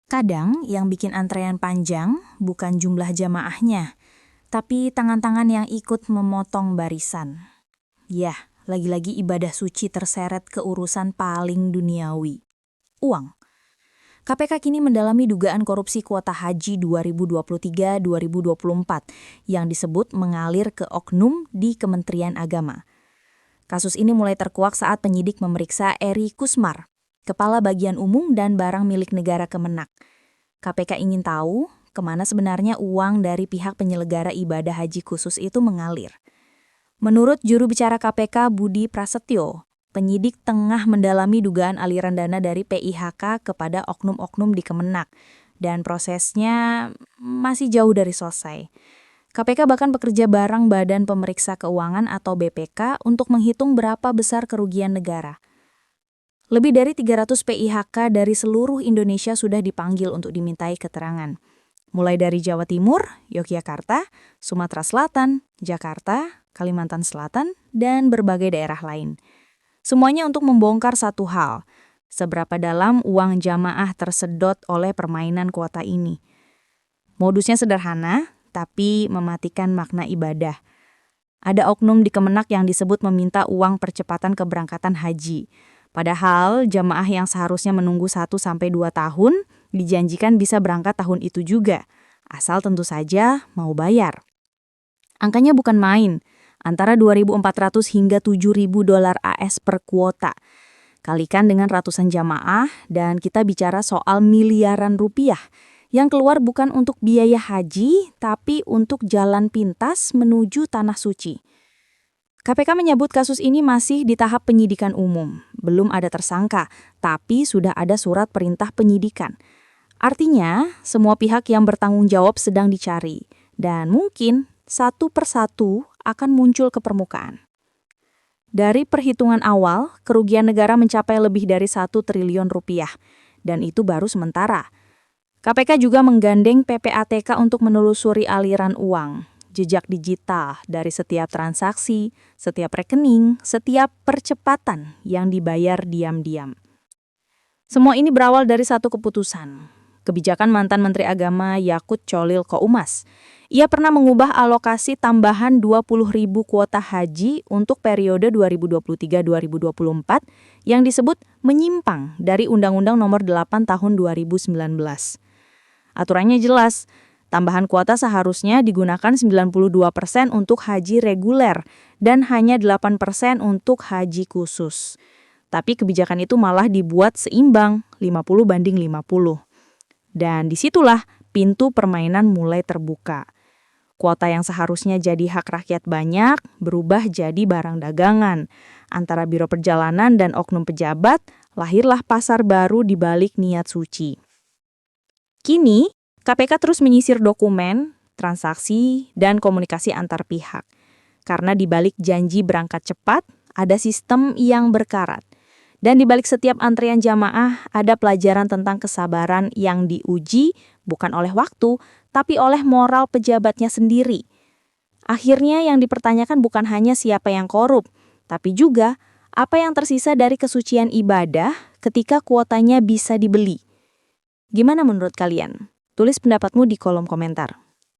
Kadang yang bikin antrean panjang bukan jumlah jamaahnya, tapi tangan-tangan yang ikut memotong barisan. Yah, lagi-lagi ibadah suci terseret ke urusan paling duniawi. Uang. KPK kini mendalami dugaan korupsi kuota haji 2023-2024 yang disebut mengalir ke oknum di Kementerian Agama. Kasus ini mulai terkuak saat penyidik memeriksa Eri Kusmar, Kepala Bagian Umum dan Barang Milik Negara Kemenak. KPK ingin tahu kemana sebenarnya uang dari pihak penyelenggara ibadah haji khusus itu mengalir. Menurut juru bicara KPK Budi Prasetyo, penyidik tengah mendalami dugaan aliran dana dari PIHK kepada oknum-oknum di Kemenak, dan prosesnya masih jauh dari selesai. KPK bahkan bekerja bareng Badan Pemeriksa Keuangan atau BPK untuk menghitung berapa besar kerugian negara. Lebih dari 300 PIHK dari seluruh Indonesia sudah dipanggil untuk dimintai keterangan. Mulai dari Jawa Timur, Yogyakarta, Sumatera Selatan, Jakarta, Kalimantan Selatan, dan berbagai daerah lain. Semuanya untuk membongkar satu hal, seberapa dalam uang jamaah tersedot oleh permainan kuota ini. Modusnya sederhana, tapi mematikan makna ibadah. Ada oknum di Kemenak yang disebut meminta uang percepatan keberangkatan haji. Padahal jamaah yang seharusnya menunggu 1-2 tahun dijanjikan bisa berangkat tahun itu juga, asal tentu saja mau bayar. Angkanya bukan main, antara 2.400 hingga 7.000 dolar AS per kuota. Kalikan dengan ratusan jamaah dan kita bicara soal miliaran rupiah yang keluar bukan untuk biaya haji, tapi untuk jalan pintas menuju Tanah Suci. KPK menyebut kasus ini masih di tahap penyidikan umum. Belum ada tersangka, tapi sudah ada surat perintah penyidikan. Artinya, semua pihak yang bertanggung jawab sedang dicari. Dan mungkin satu persatu akan muncul ke permukaan. Dari perhitungan awal, kerugian negara mencapai lebih dari 1 triliun rupiah. Dan itu baru sementara. KPK juga menggandeng PPATK untuk menelusuri aliran uang, jejak digital dari setiap transaksi, setiap rekening, setiap percepatan yang dibayar diam-diam. Semua ini berawal dari satu keputusan, kebijakan mantan Menteri Agama Yakut Cholil Qoumas. Ia pernah mengubah alokasi tambahan 20.000 kuota haji untuk periode 2023-2024 yang disebut menyimpang dari Undang-Undang Nomor 8 Tahun 2019. Aturannya jelas, tambahan kuota seharusnya digunakan 92% untuk haji reguler dan hanya 8% untuk haji khusus. Tapi kebijakan itu malah dibuat seimbang, 50-50. Dan disitulah pintu permainan mulai terbuka. Kuota yang seharusnya jadi hak rakyat banyak berubah jadi barang dagangan. Antara biro perjalanan dan oknum pejabat, lahirlah pasar baru di balik niat suci. Kini, KPK terus menyisir dokumen, transaksi, dan komunikasi antar pihak. Karena di balik janji berangkat cepat, ada sistem yang berkarat. Dan di balik setiap antrian jamaah, ada pelajaran tentang kesabaran yang diuji bukan oleh waktu, tapi oleh moral pejabatnya sendiri. Akhirnya yang dipertanyakan bukan hanya siapa yang korup, tapi juga apa yang tersisa dari kesucian ibadah ketika kuotanya bisa dibeli. Gimana menurut kalian? Tulis pendapatmu di kolom komentar.